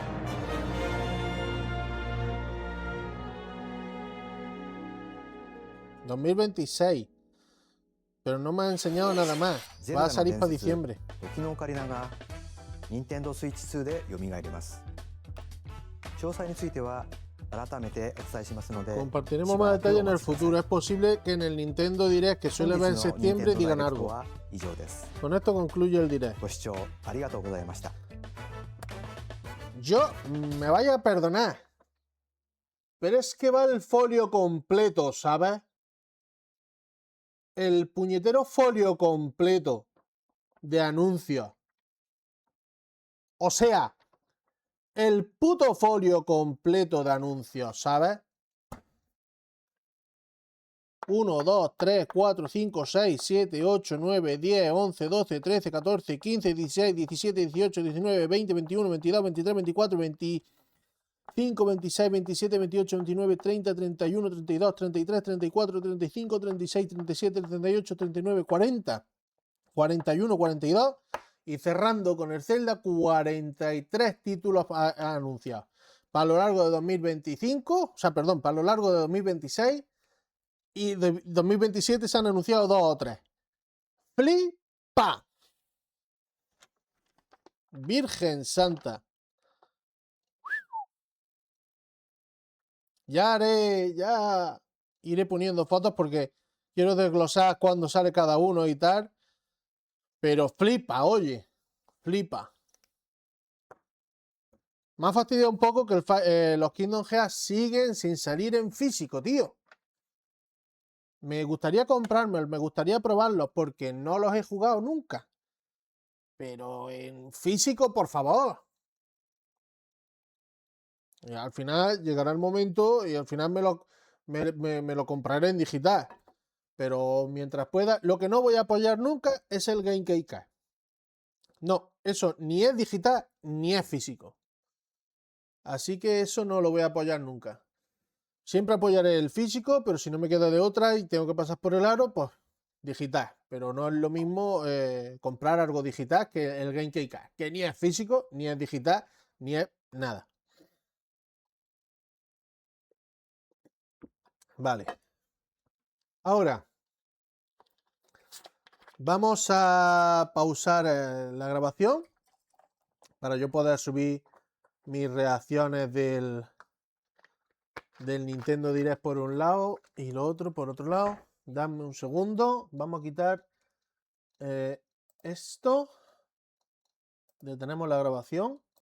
...2026... pero no me ha enseñado nada más. Va a salir para diciembre. Nintendo Switch 2で蘇ります。詳細については改めてお伝えしますので。 Compartiremos más detalles en el futuro. Es posible que en el Nintendo Direct que suele ver en septiembre digan algo. Con esto concluye el Direct. ご視聴ありがとうございました。 Yo me vaya a perdonar, pero es que va el folio completo, ¿sabes? El puñetero folio completo de anuncios. O sea, el puto folio completo de anuncios, ¿sabes? 1, 2, 3, 4, 5, 6, 7, 8, 9, 10, 11, 12, 13, 14, 15, 16, 17, 18, 19, 20, 21, 22, 23, 24, 25, 26, 27, 28, 29, 30, 31, 32, 33, 34, 35, 36, 37, 38, 39, 40, 41, 42 y cerrando con el Zelda 43 títulos anunciados. Para lo largo de 2025, o sea, perdón, para lo largo de 2026 y de 2027 se han anunciado 2 o 3. ¡Flipa! Virgen Santa. Ya iré poniendo fotos porque quiero desglosar cuándo sale cada uno y tal. Pero flipa, oye, flipa. Me ha fastidiado un poco que los Kingdom Hearts siguen sin salir en físico, tío. Me gustaría comprármelos, me gustaría probarlos porque no los he jugado nunca. Pero en físico, por favor. Y al final llegará el momento y al final me lo compraré en digital. Pero mientras pueda, lo que no voy a apoyar nunca es el Game Card. No, eso ni es digital ni es físico. Así que eso no lo voy a apoyar nunca. Siempre apoyaré el físico, pero si no me queda de otra y tengo que pasar por el aro, pues digital. Pero no es lo mismo comprar algo digital que el Game Card, que ni es físico, ni es digital, ni es nada. Vale. Ahora vamos a pausar la grabación para yo poder subir mis reacciones del Nintendo Direct por un lado y lo otro por otro lado. Dame un segundo. Vamos a quitar esto. Detenemos la grabación.